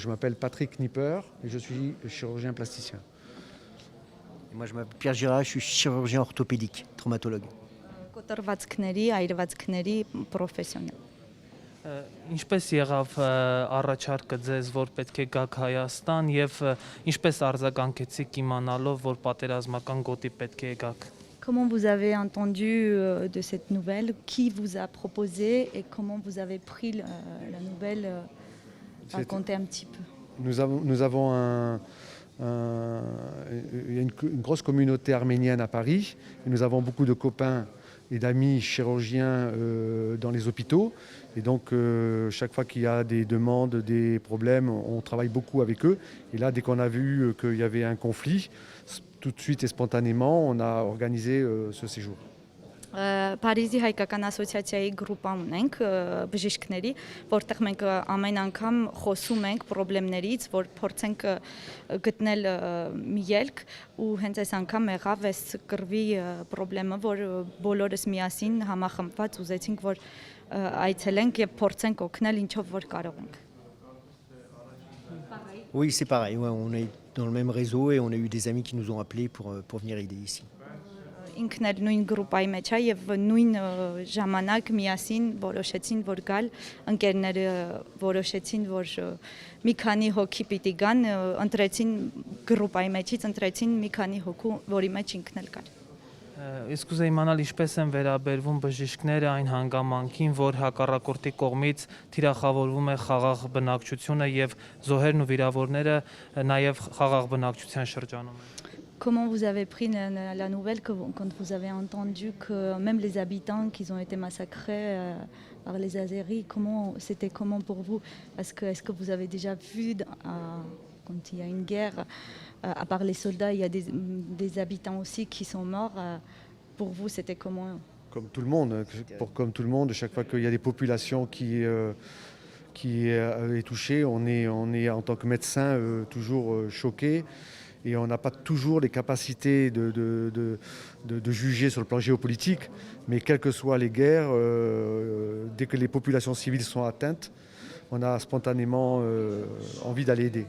je m'appelle Patrick Knipper et je suis chirurgien plasticien. Et moi, je m'appelle Pierre Girard, je suis chirurgien orthopédique, traumatologue. Կոտրվածքների, այրվածքների պրոֆեսիոնալ։ Ինչպես եղավ առաջարկը ձեզ, որ պետք է գաք Հայաստան եւ ինչպես արձագանքեցիք իմանալով, որ պատերազմական գոտի պետք է գաք։ Comment vous avez entendu de cette nouvelle? Qui vous a proposé et comment vous avez pris la nouvelle? Racontez un petit peu. Nous avons une grosse communauté arménienne à Paris et nous avons beaucoup de copains et d'amis chirurgiens dans les hôpitaux. Et donc, chaque fois qu'il y a des demandes, des problèmes, on travaille beaucoup avec eux. Et là, dès qu'on a vu qu'il y avait un conflit, tout de suite et spontanément, on a organisé ce séjour. Փարիզի հայկական ասոցիացիայի գրուպա ունենք բժիշկների, որտեղ մենք ամեն անգամ խոսում ենք խնդիրներից, որ փորձենք գտնել մի ելք ու հենց այս անգամ եղավ այս կռվի խնդրը, որ բոլորս միասին համախմբված ուզեցինք, որ այցելենք եւ փորձենք օգնել ինչով որ կարող ենք։ Oui, c'est pareil, ouais, on est dans le même réseau et on a eu des amis qui nous ont appelés pour venir aider ici. Ինքն էլ նույն գրուպայի մեջ է եւ նույն ժամանակ միասին որոշեցին որ գալ ընկերները որոշեցին որ մի քանի հոգի պիտի գան ընտրեցին գրուպայի մեջից ընտրեցին մի քանի հոգու որի մեջ ինքն էլ կար Իսկ ուզեի իմանալ ինչպես են վերաբերվում բժիշկները այն հանգամանքին, որ հակառակորդի կողմից թիրախավորվում է խաղաղ բնակչությունը եւ զոհերն ու վիրավորները նաեւ խաղաղ բնակչության շրջանում են Comment vous avez pris la nouvelle quand vous avez entendu que même les habitants qui ont été massacrés par les Azéris, comment pour vous? Est-ce que vous avez déjà vu quand il y a une guerre, à part les soldats, il y a des habitants aussi qui sont morts. Pour vous, c'était comment? Comme tout le monde, chaque fois qu'il y a des populations qui est touchée, on est en tant que médecin toujours choqué. Et on n'a pas toujours les capacités de juger sur le plan géopolitique, mais quelles que soient les guerres, dès que les populations civiles sont atteintes, on a spontanément envie d'aller aider.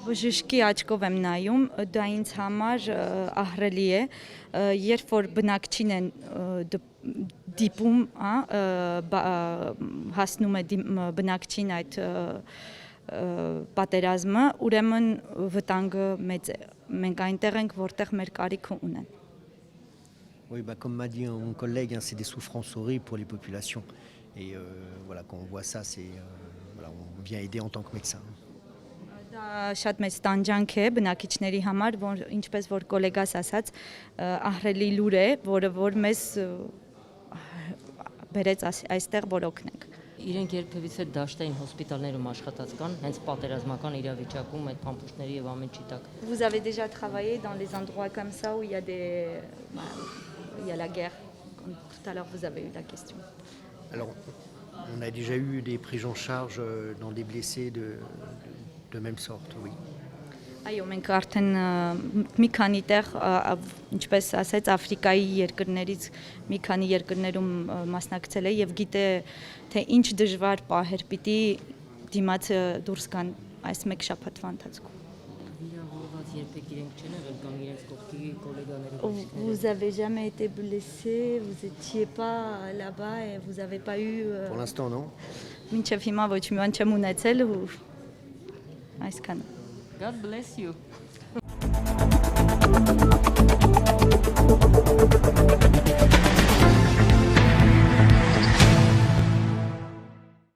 Բժշկի աչքով եմ նայում, դա ինձ համար ահռելի է, երբ որ բնակչին են դիպում, հասնում է բնակչին այդ պատերազմը, ուրեմն վտանգը մեծ է։ Մենք այնտեղ ենք, որտեղ մեր կարիքը ունեն։ Oui, comme m'a dit mon collègue, c'est des souffrances horribles pour les populations. Et voilà, quand on voit ça, on vient aider en tant que médecin. Դա շատ մեծ տանջանք է բնակիչների համար, որ ինչպես որ գոլեգաս ասաց, ահռելի լուր է, որ մեզ բերեց այստեղ որ օգնենք։ Իրենք երբևիցե դաշտային հոսպիտալներում աշխատած կան, հենց պատերազմական իրավիճակում այդ փամփուշտների եւ ամեն ինչի տակ։ Vous avez déjà travaillé dans les endroits comme ça où il y a la guerre. Tout à l'heure vous avez eu la question. Alors, on a déjà eu des prises en charge dans des blessés de même sorte, oui. Այո, մենք արդեն մի քանի տեղ, ինչպես ասեց, Աֆրիկայի երկրներից մի քանի երկրներում մասնակցել է եւ գիտե թե ինչ դժվար պահեր պիտի դիմացը դուրս գան այս մեկ շաբաթվա ընթացքում։ Վիրավորված երբեք իրենք չեն եղել կամ իրենց կողքի գոլեգաները։ Vous avez jamais été blessé, vous étiez pas là-bas et vous avez pas eu Pour l'instant, non. Մինչև հիմա ոչ մի բան չեմ ունեցել ու այսքան God bless you.